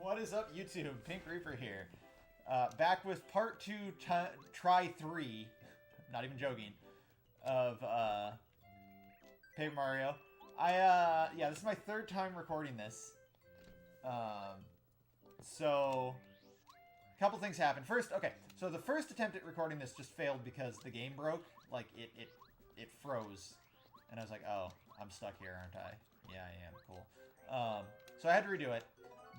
What is up, YouTube? Pink Reaper here. Back with part 2, try 3, not even joking, of Paper Mario. Yeah, this is my third time recording this. So, a couple things happened. First, okay, so the first attempt at recording this just failed because the game broke. Like, it froze. And I was like, oh, I'm stuck here, aren't I? Yeah, I am. Cool. So I had to redo it.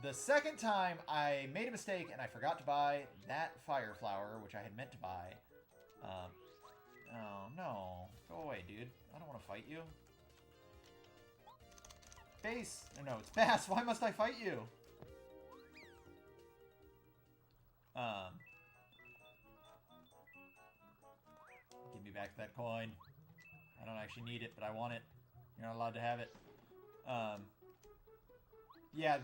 The second time, I made a mistake and I forgot to buy that fire flower, which I had meant to buy. Oh, no. Go away, dude. I don't want to fight you. Base! No, it's Bass. Why must I fight you? Give me back that coin. I don't actually need it, but I want it. You're not allowed to have it. Yeah,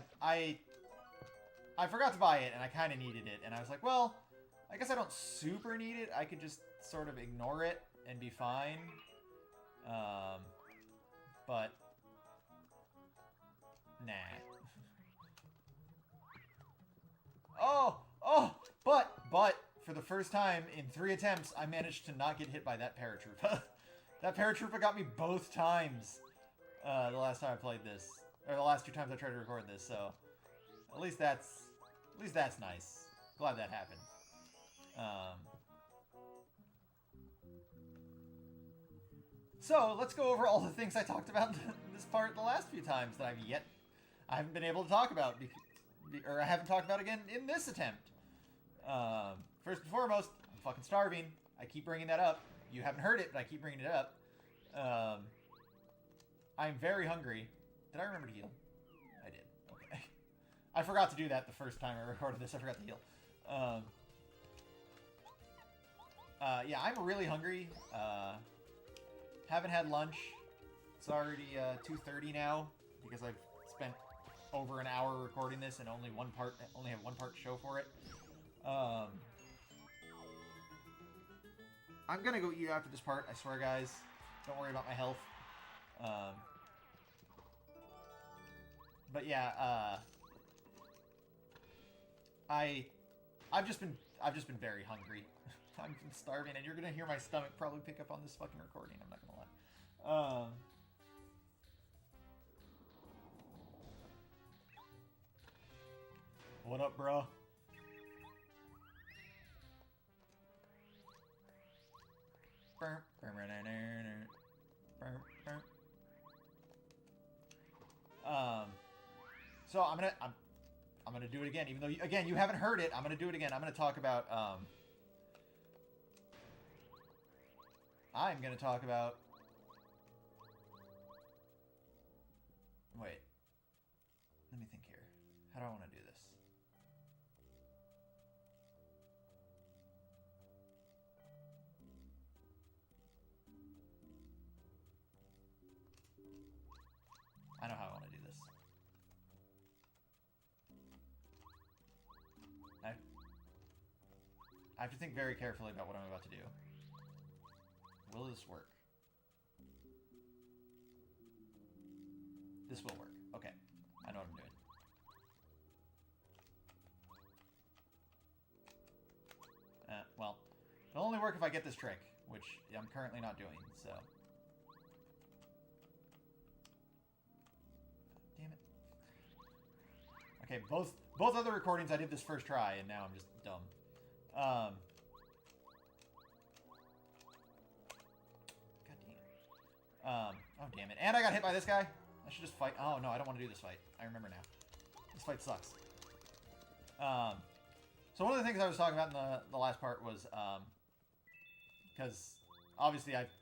I forgot to buy it, and I kind of needed it. And I was like, well, I guess I don't super need it. I could just sort of ignore it and be fine. But, nah. But, for the first time in 3 attempts, I managed to not get hit by that paratrooper. That paratrooper got me both times the last time I played this. Or the last 2 times I tried to record this, so at least that's nice. Glad that happened. So let's go over all the things I talked about in this part the last few times that I haven't been able to talk about, or I haven't talked about again in this attempt. First and foremost, I'm fucking starving. I keep bringing that up. You haven't heard it, but I keep bringing it up. I'm very hungry. Did I remember to heal? I did. Okay. I forgot to do that the first time I recorded this. I forgot to heal. Yeah, I'm really hungry. Haven't had lunch. It's already 2:30 now because I've spent over an hour recording this and only have one part to show for it. I'm gonna go eat after this part. I swear, guys. Don't worry about my health. But yeah, I've just been very hungry. I'm starving, and you're gonna hear my stomach probably pick up on this fucking recording. I'm not gonna lie. What up, bro? So I'm gonna do it again, even though again you haven't heard it. I'm gonna do it again. I'm gonna talk about wait. Let me think here. How do I want to do this? I know how I want to do this. I have to think very carefully about what I'm about to do. Will this work? This will work. Okay. I know what I'm doing. Well, it'll only work if I get this trick, which I'm currently not doing, so... Damn it. Okay, both other recordings I did this first try, and now I'm just dumb. God damn it. Oh damn it. And I got hit by this guy. I should just fight. Oh no, I don't want to do this fight. I remember now. This fight sucks. So one of the things I was talking about in the last part was, because obviously I've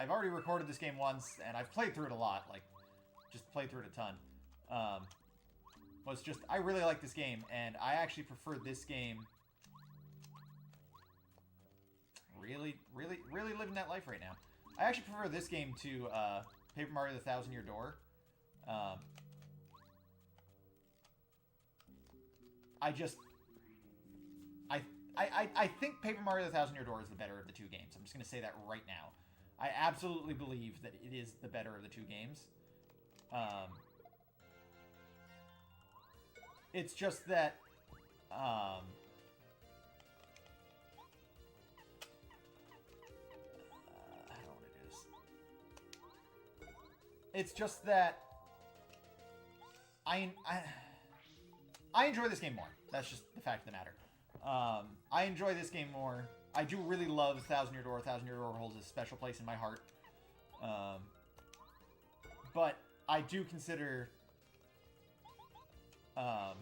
already recorded this game once, and I've played through it a lot, like, just played through it a ton. Was just, I really like this game, and I actually prefer this game. Really living that life right now. I actually prefer this game to Paper Mario: The Thousand Year Door. I think Paper Mario: The Thousand Year Door is the better of the 2 games. I'm just going to say that right now. I absolutely believe that it is the better of the 2 games. It's just that, I don't want to do this. It's just that I enjoy this game more. That's just the fact of the matter. I enjoy this game more. I do really love Thousand Year Door. Thousand Year Door holds a special place in my heart. But I do consider... I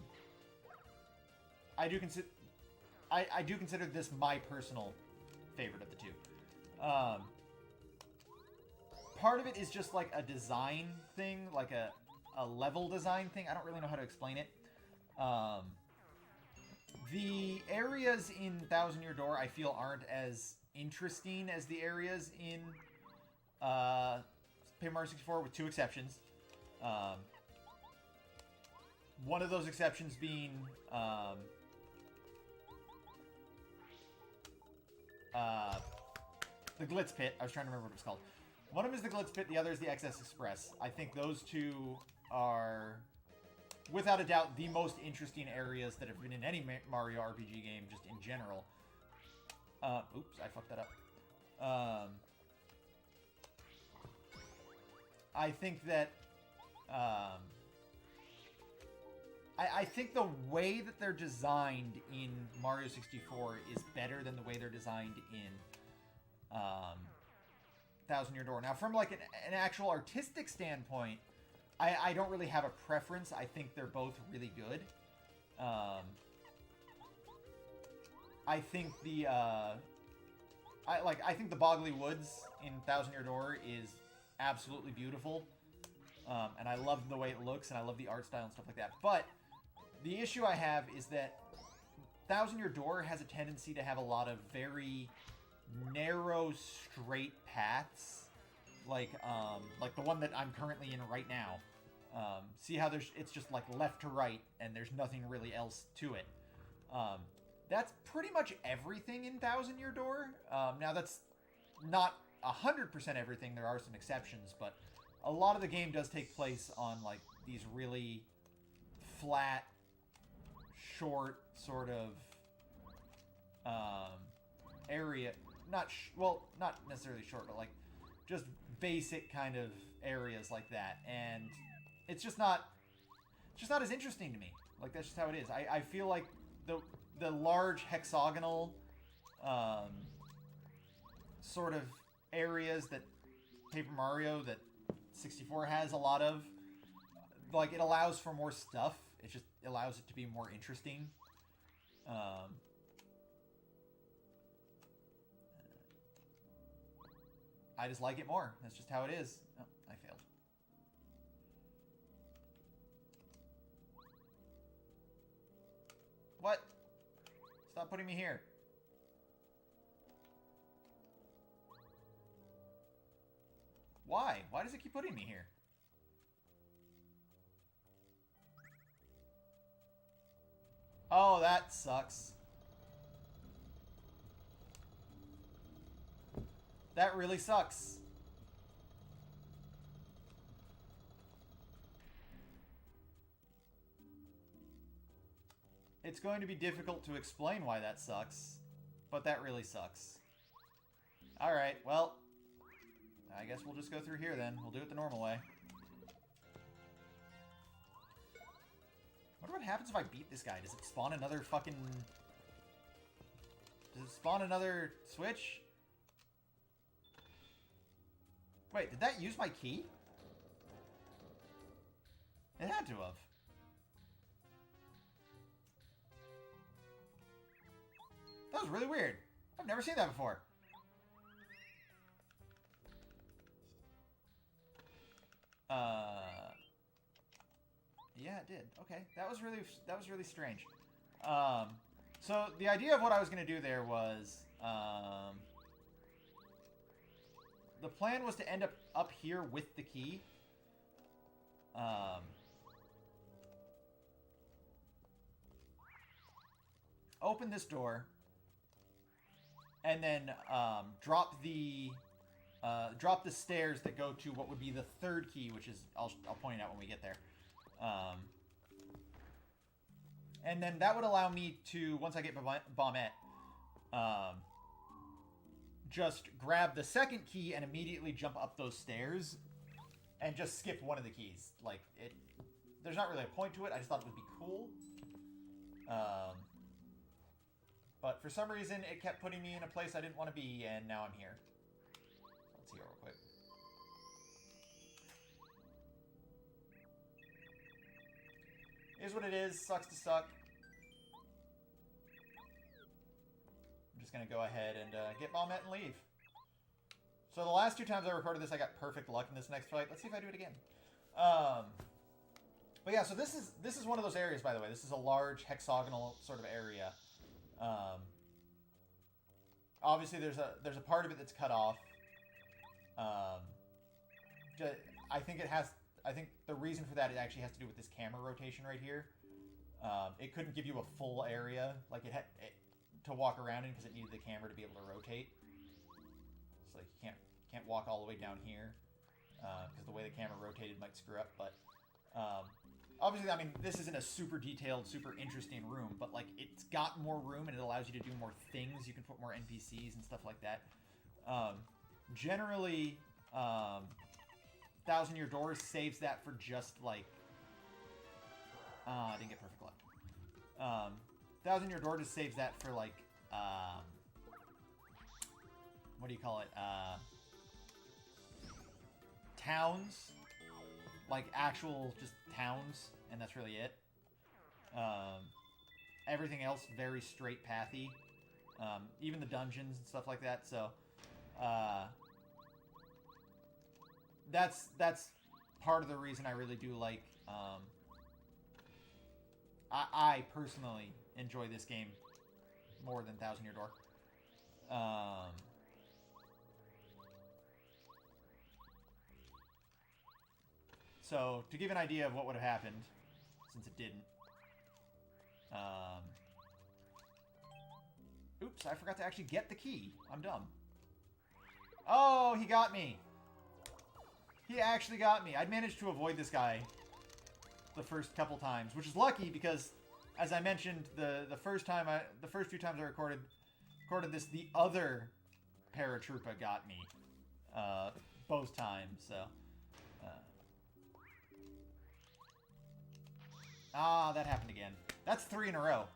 do consider this my personal favorite of the two. Part of it is just like a design thing, like a level design thing. I don't really know how to explain it. The areas in Thousand Year Door I feel aren't as interesting as the areas in Paper Mario 64, with two exceptions. One of those exceptions being the Glitz Pit. I was trying to remember what it was called. One of them is the Glitz Pit, the other is the XS Express. I think those two are, without a doubt, the most interesting areas that have been in any Mario RPG game, just in general. Oops, I fucked that up. I think that... I think the way that they're designed in Mario 64 is better than the way they're designed in Thousand Year Door. Now, from like an actual artistic standpoint, I don't really have a preference. I think they're both really good. I think the I think the Boggly Woods in Thousand Year Door is absolutely beautiful, and I love the way it looks, and I love the art style and stuff like that. But the issue I have is that Thousand Year Door has a tendency to have a lot of very narrow, straight paths, like the one that I'm currently in right now. See how it's just like left to right, and there's nothing really else to it. That's pretty much everything in Thousand Year Door. Now that's not 100% everything. There are some exceptions, but a lot of the game does take place on like these really flat, short sort of area. Not necessarily short, but like just basic kind of areas like that, and it's just not as interesting to me. Like, that's just how it is. I feel like the large hexagonal sort of areas that Paper Mario, that 64 has a lot of, like, it allows for more stuff. It just allows it to be more interesting. I just like it more. That's just how it is. Oh, I failed. What? Stop putting me here. Why? Why does it keep putting me here? Oh, that sucks. That really sucks. It's going to be difficult to explain why that sucks, but that really sucks. Alright, well, I guess we'll just go through here then. We'll do it the normal way. I wonder what happens if I beat this guy. Does it spawn another fucking... Does it spawn another switch? Wait, did that use my key? It had to have. That was really weird. I've never seen that before. Yeah, it did. Okay, that was really strange. So the idea of what I was gonna do there was, the plan was to end up here with the key. Open this door, and then drop the stairs that go to what would be the third key, which is I'll point it out when we get there. And then that would allow me to, once I get Bombette, just grab the second key and immediately jump up those stairs and just skip one of the keys. Like, there's not really a point to it. I just thought it would be cool. But for some reason, it kept putting me in a place I didn't want to be, and now I'm here. Let's see real quick. Is what it is. Sucks to suck. I'm just going to go ahead and get Bombette and leave. So the last 2 times I recorded this, I got perfect luck in this next fight. Let's see if I do it again. But yeah, so this is one of those areas, by the way. This is a large hexagonal sort of area. Obviously, there's a part of it that's cut off. I think the reason for that, it actually has to do with this camera rotation right here. It couldn't give you a full area like it had to walk around in because it needed the camera to be able to rotate. It's like you can't walk all the way down here because the way the camera rotated might screw up. But obviously, I mean, this isn't a super detailed, super interesting room, but like it's got more room and it allows you to do more things. You can put more NPCs and stuff like that. Generally, Thousand Year Door saves that for just like... I didn't get perfect luck. Thousand Year Door just saves that for like... what do you call it? Towns. Like actual just towns, and that's really it. Everything else very straight pathy. Even the dungeons and stuff like that. So that's part of the reason I really do like. I personally enjoy this game more than Thousand Year Door. So, to give an idea of what would have happened, since it didn't. Oops, I forgot to actually get the key. I'm dumb. Oh, he got me. He actually got me. I'd managed to avoid this guy the first couple times, which is lucky because, as I mentioned, the first few times I recorded this, the other paratroopa got me both times. So. That happened again. That's 3 in a row.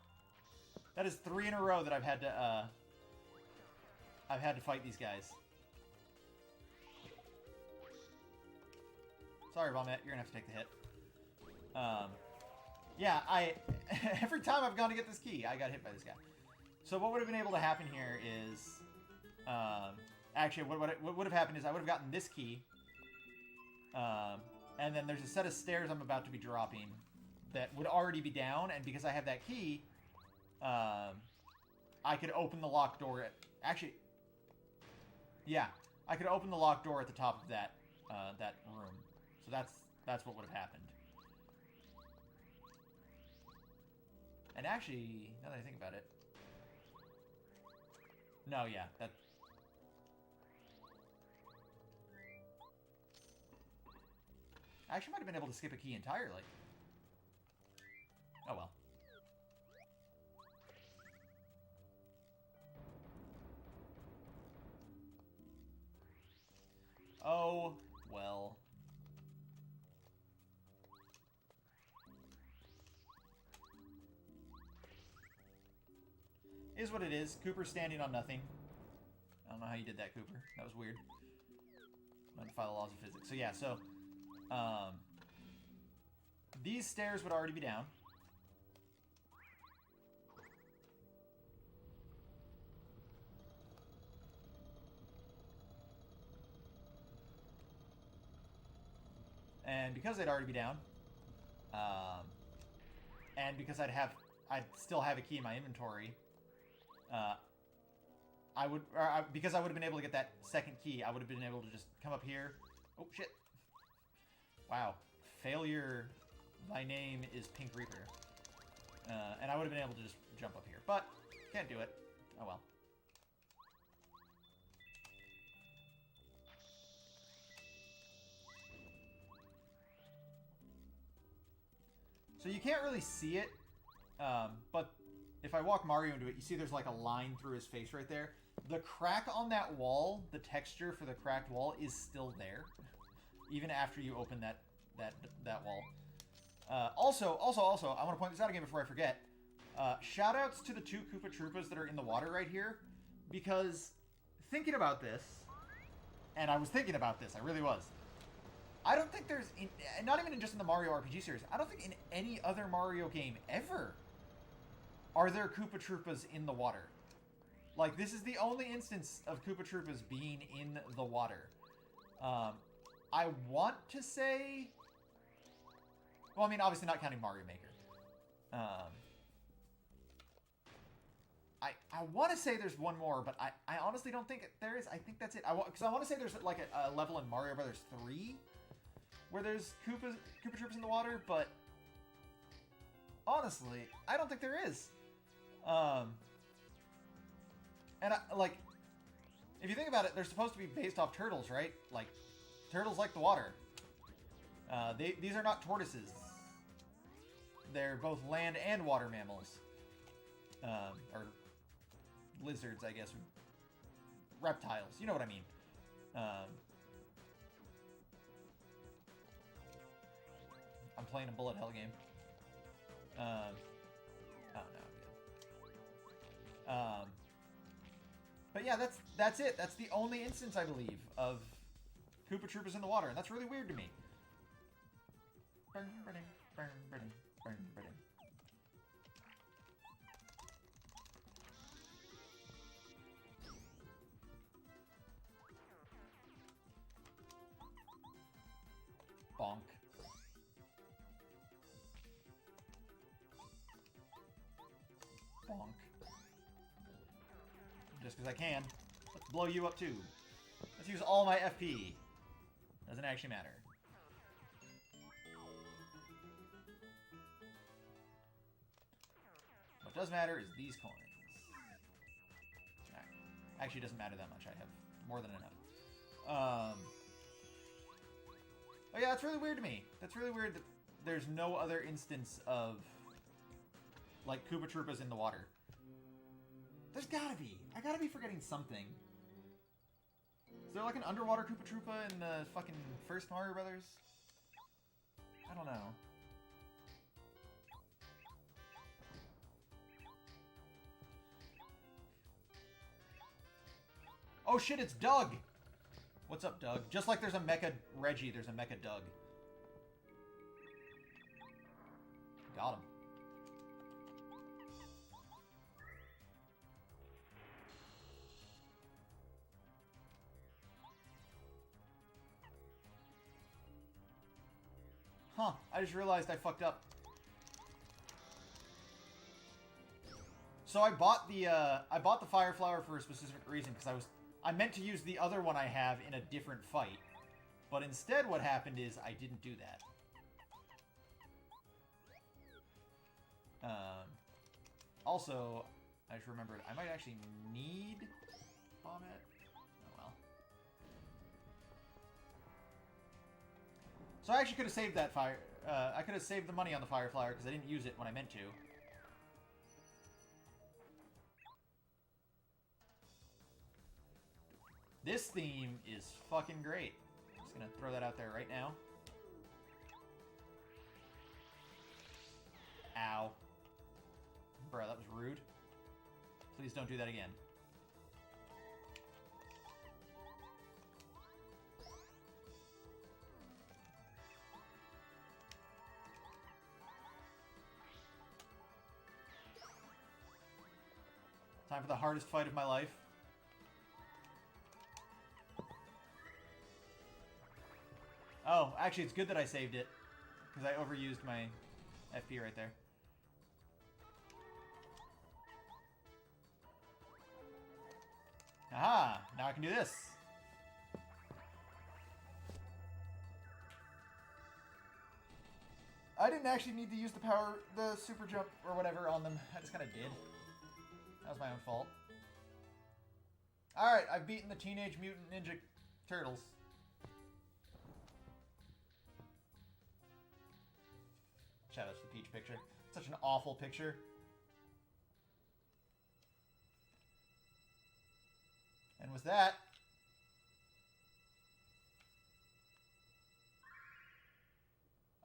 That is 3 in a row that I've had to fight these guys. Sorry, Bombette, you're gonna have to take the hit. Yeah, every time I've gone to get this key, I got hit by this guy. So what would have been able to happen here is, actually, what would have happened is I would have gotten this key, and then there's a set of stairs I'm about to be dropping that would already be down, and because I have that key, I could open the locked door actually, yeah, I could open the locked door at the top of that room. So that's what would have happened. And actually, now that I think about it, no, yeah, that. I actually might have been able to skip a key entirely. Oh well. Oh well. Is what it is. Cooper's standing on nothing. I don't know how you did that, Cooper. That was weird. Modify the laws of physics. So yeah, so these stairs would already be down. And because they'd already be down, and because I'd still have a key in my inventory, because I would have been able to get that second key, I would have been able to just come up here. Oh shit! Wow, failure. My name is Pink Reaper, and I would have been able to just jump up here, but can't do it. Oh well. So you can't really see it But if I walk Mario into it, you see there's like a line through his face right there. The crack on that wall, the texture for the cracked wall, is still there, even after you open that wall. Also, I want to point this out again before I forget. Shoutouts to the 2 Koopa Troopas that are in the water right here, because thinking about this, and I was thinking about this, I really was. I don't think there's, not even just in the Mario RPG series, I don't think in any other Mario game ever are there Koopa Troopas in the water. Like, this is the only instance of Koopa Troopas being in the water. I want to say... Well, I mean, obviously not counting Mario Maker. I want to say there's one more, but I honestly don't think there is. I think that's it. Because I want to say there's like a level in Mario Brothers 3 where there's Koopa Troopas in the water, but honestly, I don't think there is. And like, if you think about it, they're supposed to be based off turtles, right? Like, turtles like the water. These are not tortoises. They're both land and water mammals. Or lizards, I guess. Reptiles. You know what I mean. I'm playing a bullet hell game. Oh, no, I'm good. But yeah, that's it. That's the only instance, I believe, of Koopa Troopas in the water, and that's really weird to me. Bonk. Bonk. Just because I can. Let's blow you up too. Let's use all my FP. Doesn't actually matter. What does matter is these coins. Alright. Actually, it doesn't matter that much. I have more than enough. Oh yeah, that's really weird to me. That's really weird that there's no other instance of, like, Koopa Troopas in the water. There's gotta be. I gotta be forgetting something. Is there like an underwater Koopa Troopa in the fucking first Mario Brothers? I don't know. Oh shit, it's Doug! What's up, Doug? Just like there's a Mecha Reggie, there's a Mecha Doug. Got him. Huh, I just realized I fucked up. So I bought the Fire Flower for a specific reason, because I meant to use the other one I have in a different fight. But instead what happened is I didn't do that. Also, I just remembered I might actually need Bombette. Oh well. So I actually could have saved that fire. I could have saved the money on the Fire Flower because I didn't use it when I meant to. This theme is fucking great. I'm just gonna throw that out there right now. Ow. Bro, that was rude. Please don't do that again. Time for the hardest fight of my life. Oh, actually, it's good that I saved it, because I overused my FP right there. Aha! Now I can do this. I didn't actually need to use the super jump or whatever on them. I just kind of did. That was my own fault. Alright, I've beaten the Teenage Mutant Ninja Turtles. Shout out to the Peach picture. Such an awful picture. And with that,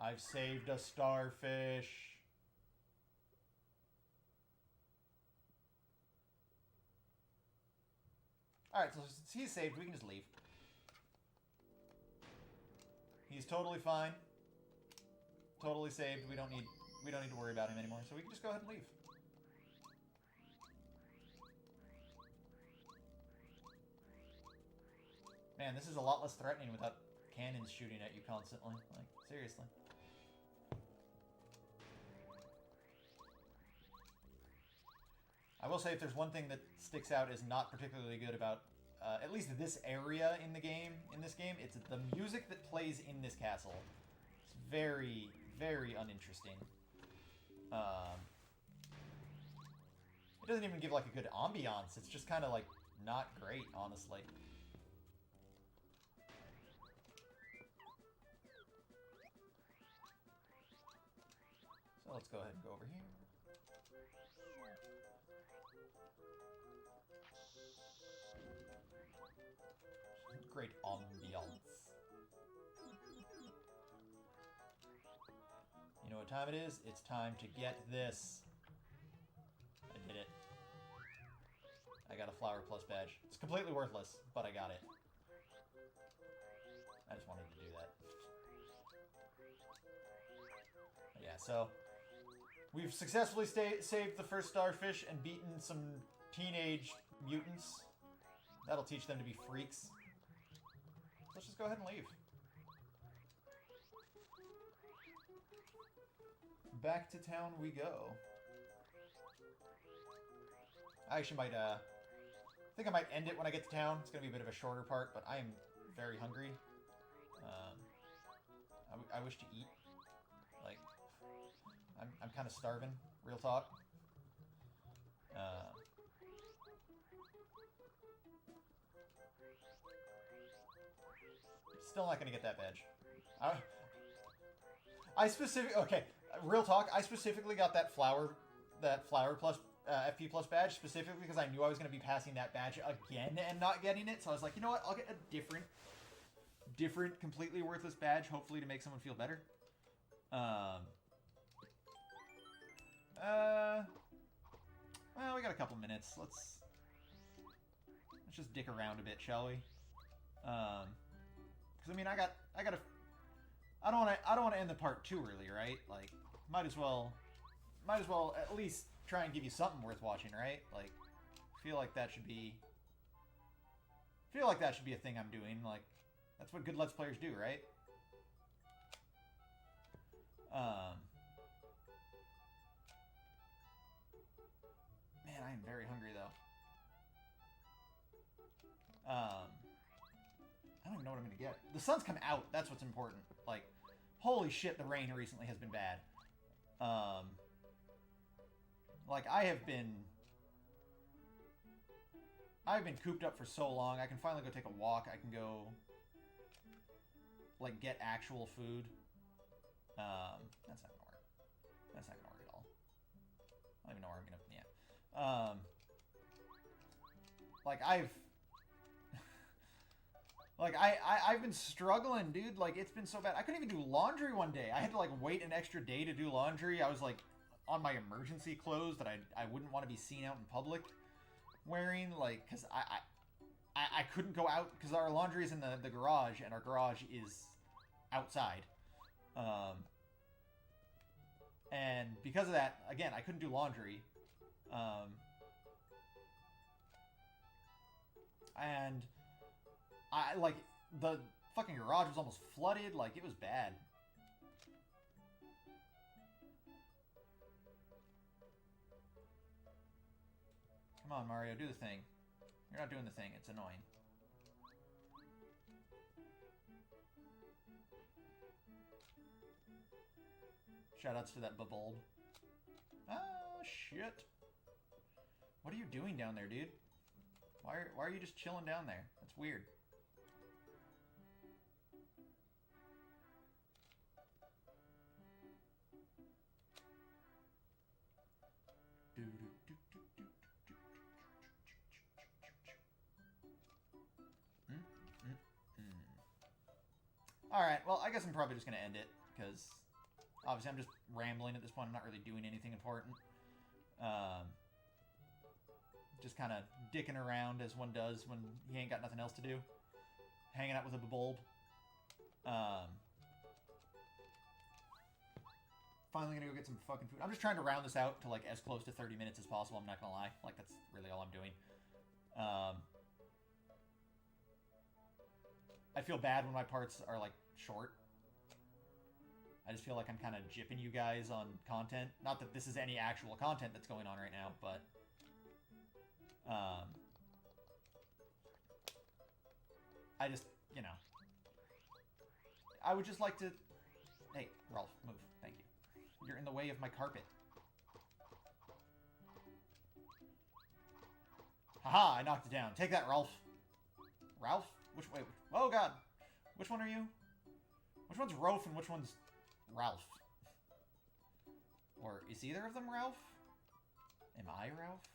I've saved a starfish. Alright, so since he's saved, we can just leave. He's totally fine. Totally saved. We don't need to worry about him anymore, so we can just go ahead and leave. Man, this is a lot less threatening without cannons shooting at you constantly. Like, seriously. I will say if there's one thing that sticks out as not particularly good about at least this area in the game, it's the music that plays in this castle. It's very, very uninteresting. It doesn't even give like a good ambiance. It's just kind of like not great, honestly. So let's go ahead and go over here. Great ambiance. You know what time it is? It's time to get this. I did it. I got a flower plus badge. It's completely worthless, but I got it. I just wanted to do that. Yeah, so we've successfully saved the first starfish and beaten some teenage mutants. That'll teach them to be freaks. Let's just go ahead and leave. Back to town we go. I actually might, I think I might end it when I get to town. It's going to be a bit of a shorter part, but I am very hungry. I wish to eat. Like, I'm kind of starving, real talk. Still not gonna get that badge. Okay, real talk. I specifically got that flower plus FP plus badge specifically because I knew I was gonna be passing that badge again and not getting it. So I was like, you know what? I'll get a different, completely worthless badge, hopefully to make someone feel better. Well, we got a couple minutes. Let's just dick around a bit, shall we? Because I mean, I don't want to end the part too early, right? Like, might as well at least try and give you something worth watching, right? Like, feel like that should be a thing I'm doing. Like, that's what good Let's Players do, right? Man, I am very hungry though. I don't even know what I'm gonna get. The sun's come out. That's what's important. Like, holy shit, the rain recently has been bad. Like, I've been cooped up for so long. I can finally go take a walk. I can go, like, get actual food. That's not gonna work. That's not gonna work at all. I don't even know where I'm gonna, yeah. Like, I've been struggling, dude. Like, it's been so bad. I couldn't even do laundry one day. I had to, like, wait an extra day to do laundry. I was, like, on my emergency clothes that I wouldn't want to be seen out in public wearing, like, because I couldn't go out, because our laundry is in the garage, and our garage is outside. And because of that, again, I couldn't do laundry. And like, the fucking garage was almost flooded. Like, it was bad. Come on, Mario, do the thing. You're not doing the thing. It's annoying. Shoutouts to that Bulb. Ah, shit. What are you doing down there, dude? Why are you just chilling down there? That's weird. Alright, well, I guess I'm probably just going to end it, because obviously I'm just rambling at this point. I'm not really doing anything important. Just kind of dicking around as one does when he ain't got nothing else to do. Hanging out with a bulb. Finally gonna go get some fucking food. I'm just trying to round this out to, like, as close to 30 minutes as possible. I'm not gonna lie. Like, that's really all I'm doing. I feel bad when my parts are, like, short. I just feel like I'm kind of gypping you guys on content. Not that this is any actual content that's going on right now, but... I just, you know... I would just like to... Hey, Rolf, move. Thank you. You're in the way of my carpet. Haha, I knocked it down. Take that, Rolf. Ralph? Which way? Oh, God. Which one are you? Which one's Rolf and which one's Ralph? Or is either of them Ralph? Am I Ralph?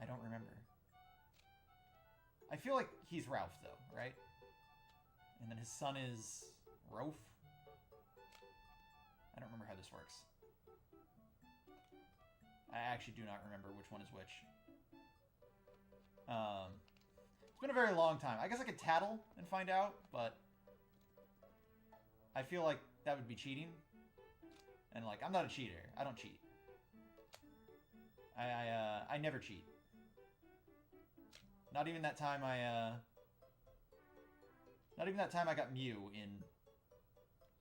I don't remember. I feel like he's Ralph, though, right? And then his son is Rolf? I don't remember how this works. I actually do not remember which one is which. It's been a very long time. I guess I could tattle and find out, but I feel like that would be cheating. And, like, I'm not a cheater. I don't cheat. I never cheat. Not even that time Not even that time I got Mew in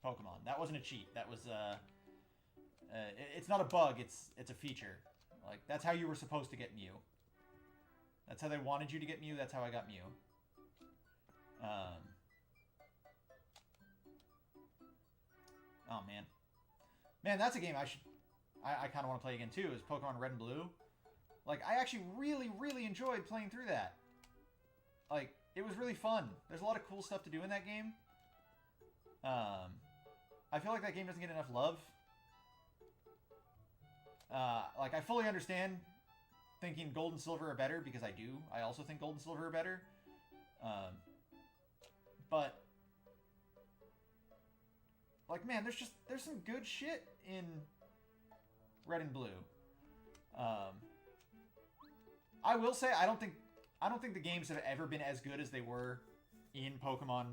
Pokemon. That wasn't a cheat. That was, it's not a bug. It's a feature. Like, that's how you were supposed to get Mew. That's how they wanted you to get Mew. That's how I got Mew. Oh, man. Man, that's a game I kind of want to play again, too, is Pokemon Red and Blue. Like, I actually really, really enjoyed playing through that. Like, it was really fun. There's a lot of cool stuff to do in that game. I feel like that game doesn't get enough love. Like, I fully understand thinking Gold and Silver are better, because I do. I also think Gold and Silver are better. But, like, man, there's some good shit in Red and Blue. I will say, I don't think the games have ever been as good as they were in Pokemon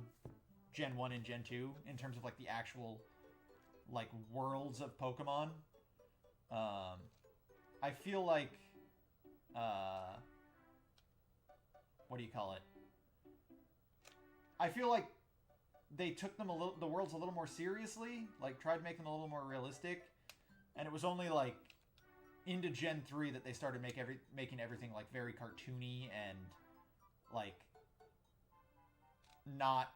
Gen 1 and Gen 2 in terms of, like, the actual, like, worlds of Pokemon. I feel like, what do you call it? I feel like they took them the worlds a little more seriously, like, tried to make them a little more realistic, and it was only, like, into Gen 3 that they started making everything, like, very cartoony and, like, not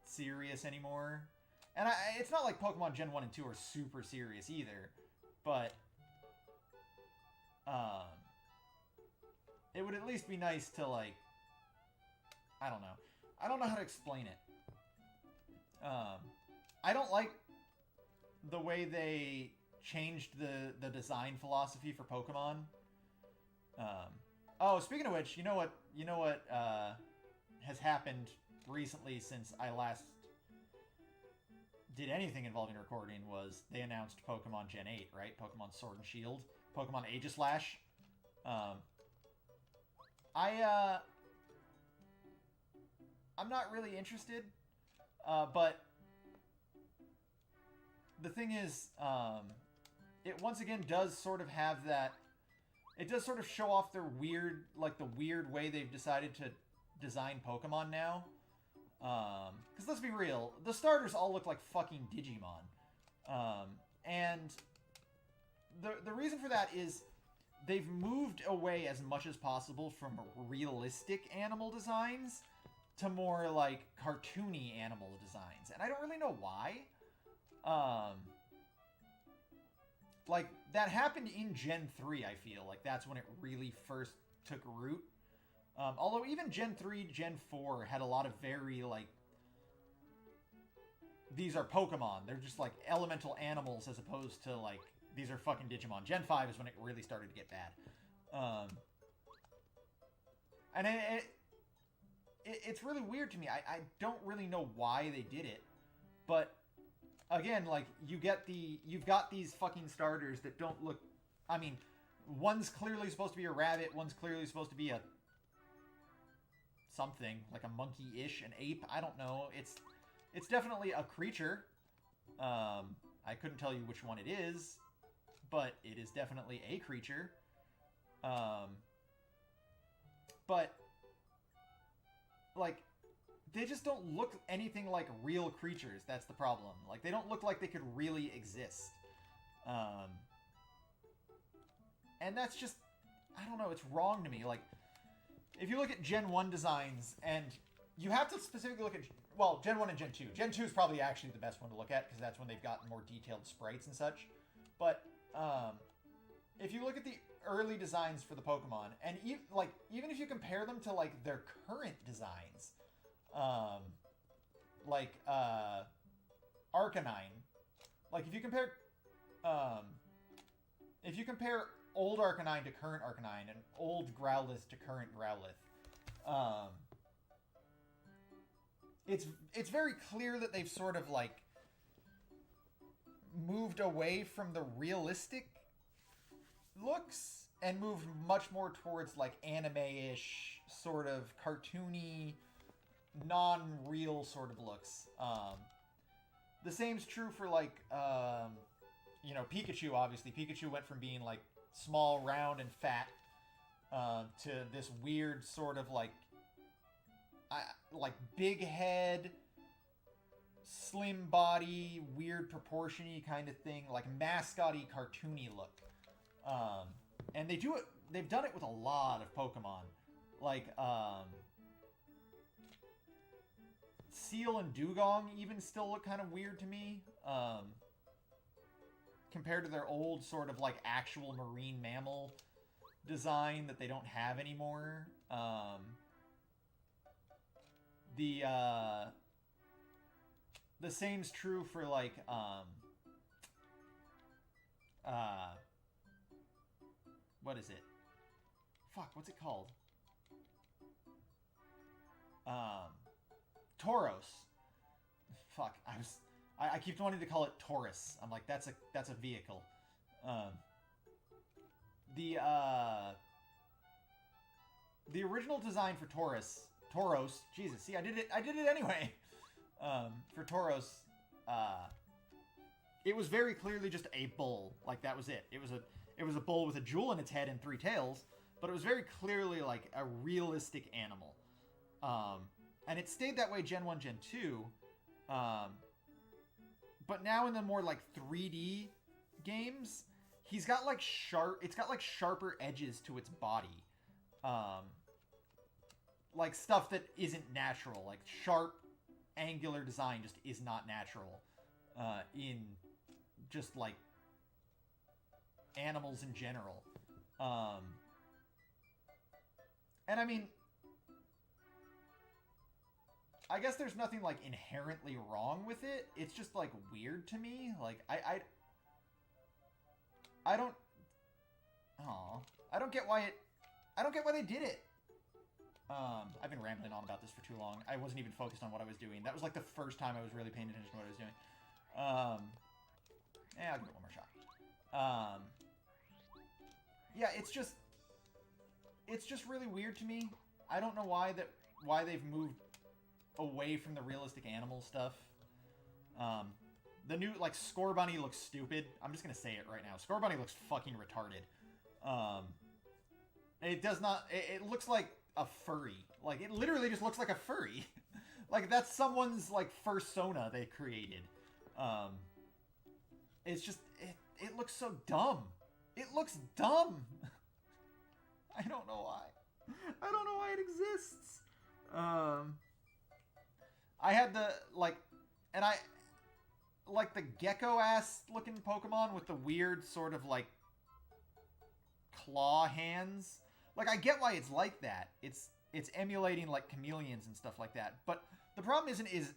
serious anymore. And it's not like Pokemon Gen 1 and 2 are super serious either, but it would at least be nice to, like, I don't know. I don't know how to explain it. I don't like the way they changed the design philosophy for Pokemon. Oh, speaking of which, you know what has happened recently since I last did anything involving recording was they announced Pokemon Gen 8, right? Pokemon Sword and Shield, Pokemon Aegislash. I'm not really interested, but the thing is, it once again does sort of have that. It does sort of show off their weird, like, the weird way they've decided to design Pokemon now. Because let's be real, the starters all look like fucking Digimon. And the reason for that is they've moved away as much as possible from realistic animal designs to more, like, cartoony animal designs. And I don't really know why. Like, that happened in Gen 3, I feel. Like, that's when it really first took root. Although even Gen 3, Gen 4 had a lot of very, like, these are Pokemon. They're just, like, elemental animals as opposed to, like, these are fucking Digimon. Gen 5 is when it really started to get bad. And it's really weird to me. I don't really know why they did it, but again, like you've got these fucking starters that don't look. I mean, one's clearly supposed to be a rabbit. One's clearly supposed to be a something like a monkey-ish, an ape. I don't know. It's definitely a creature. I couldn't tell you which one it is, but it is definitely a creature. But like they just don't look anything like real creatures. That's the problem. Like they don't look like they could really exist. And that's just, I don't know, it's wrong to me. Like if you look at Gen 1 designs, and you have to specifically look at, well, Gen 1 and Gen 2. Gen 2 is probably actually the best one to look at, because that's when they've gotten more detailed sprites and such. But if you look at the early designs for the Pokemon, and even if you compare them to like their current designs, like Arcanine, like if you compare old Arcanine to current Arcanine, and old Growlithe to current Growlithe, it's very clear that they've sort of like moved away from the realistic looks and moved much more towards like anime-ish, sort of cartoony, non-real sort of looks. The same's true for like Pikachu. Obviously, Pikachu went from being like small, round, and fat to this weird sort of like big head, slim body, weird proportion-y kind of thing, like mascot-y, cartoony look. And they've done it with a lot of Pokemon. Like, Seal and Dugong even still look kind of weird to me. Compared to their old sort of like actual marine mammal design that they don't have anymore. The same's true for like what is it? Fuck, what's it called? Tauros. Fuck, I keep wanting to call it Taurus. I'm like, that's a vehicle. The original design for Tauros, Jesus, see, I did it anyway. For Tauros, it was very clearly just a bull. Like, that was it. It was a bull with a jewel in its head and 3 tails, but it was very clearly like a realistic animal. And it stayed that way Gen 1, Gen 2. But now in the more like 3D games, it's got like sharper edges to its body. Like stuff that isn't natural, like sharp angular design just is not natural in just like animals in general. And I mean, I guess there's nothing like inherently wrong with it. It's just like weird to me. Like I don't get why they did it. I've been rambling on about this for too long. I wasn't even focused on what I was doing. That was like the first time I was really paying attention to what I was doing. I'll give it one more shot. Yeah, it's just really weird to me. I don't know why they've moved away from the realistic animal stuff. The new like Scorbunny looks stupid. I'm just gonna say it right now. Scorbunny looks fucking retarded. It does not. It looks like a furry. Like, it literally just looks like a furry. Like, that's someone's like fursona they created. It's just it looks so dumb. It looks dumb. I don't know why. I don't know why it exists. I had the the gecko-ass looking Pokemon with the weird sort of like claw hands. Like, I get why it's like that. It's emulating like chameleons and stuff like that. But the problem isn't its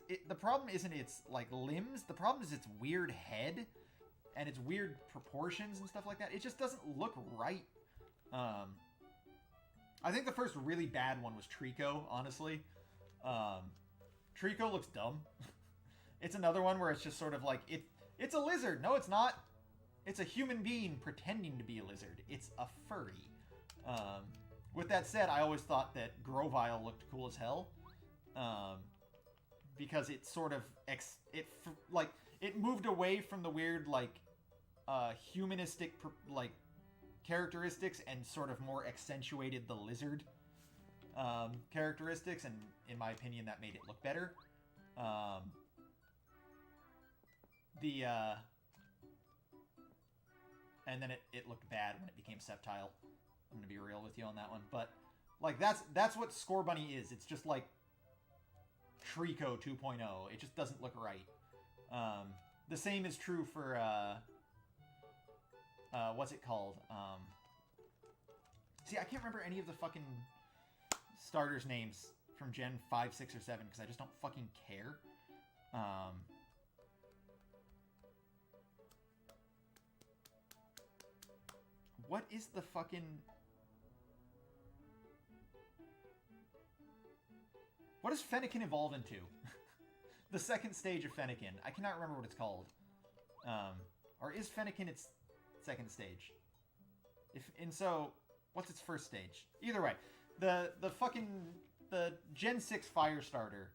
like limbs. The problem is its weird head and its weird proportions and stuff like that. It just doesn't look right. I think the first really bad one was Trico, honestly. Trico looks dumb. It's another one where it's just sort of like, it's a lizard. No, it's not. It's a human being pretending to be a lizard. It's a furry. With that said, I always thought that Grovyle looked cool as hell. Because it sort of, it moved away from the weird, like, humanistic, like, characteristics and sort of more accentuated the lizard characteristics, and in my opinion that made it look better. And then it looked bad when it became Sceptile. I'm gonna be real with you on that one, but like that's what Score Bunny is. It's just like Trico 2.0. It just doesn't look right. The same is true for what's it called? See, I can't remember any of the fucking starters' names from Gen 5, 6, or 7 because I just don't fucking care. What is the fucking... What does Fennekin evolve into? The second stage of Fennekin. I cannot remember what it's called. Or is Fennekin its second stage? And so, what's its first stage? Either way, the Gen 6 Firestarter,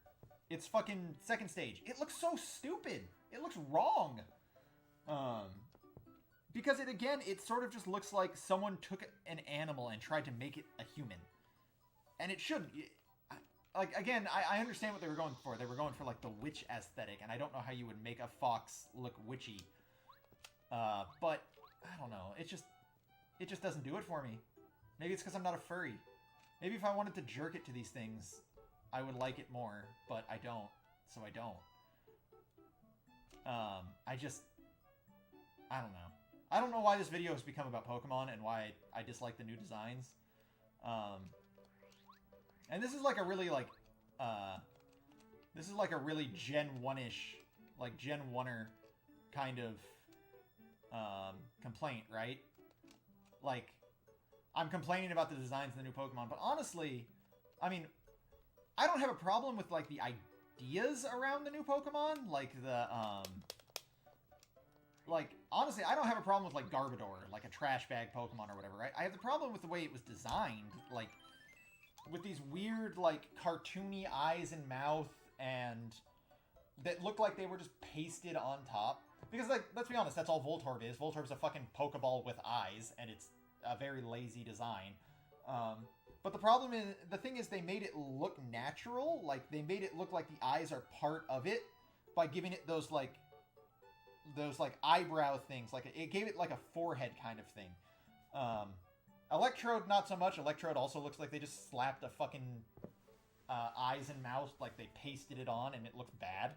its fucking second stage. It looks so stupid. It looks wrong. Because it sort of just looks like someone took an animal and tried to make it a human. And it shouldn't. Like, again, I understand what they were going for. They were going for, like, the witch aesthetic, and I don't know how you would make a fox look witchy. But, I don't know. It just doesn't do it for me. Maybe it's because I'm not a furry. Maybe if I wanted to jerk it to these things, I would like it more, but I don't. So I don't. I don't know. I don't know why this video has become about Pokemon and why I dislike the new designs. And this is like a really, like, this is like a really Gen 1-ish, like Gen 1-er kind of complaint, right? Like, I'm complaining about the designs of the new Pokemon, but honestly, I mean, I don't have a problem with, like, the ideas around the new Pokemon, like the, like, honestly, I don't have a problem with, like, Garbodor, like a trash bag Pokemon or whatever, right? I have the problem with the way it was designed, like, with these weird, like, cartoony eyes and mouth, and that look like they were just pasted on top. Because, like, let's be honest, that's all Voltorb is. Voltorb's a fucking Pokeball with eyes, and it's a very lazy design. But the thing is, they made it look natural. Like, they made it look like the eyes are part of it by giving it those eyebrow things. Like, it gave it, like, a forehead kind of thing. Electrode, not so much. Electrode also looks like they just slapped a fucking eyes and mouth, like they pasted it on, and it looks bad.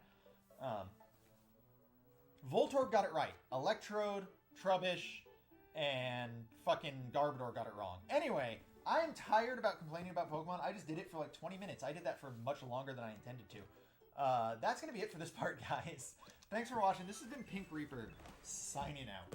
Voltorb got it right. Electrode, Trubbish, and fucking Garbodor got it wrong. Anyway, I am tired about complaining about Pokemon. I just did it for like 20 minutes. I did that for much longer than I intended to. That's going to be it for this part, guys. Thanks for watching. This has been Pink Reaper, signing out.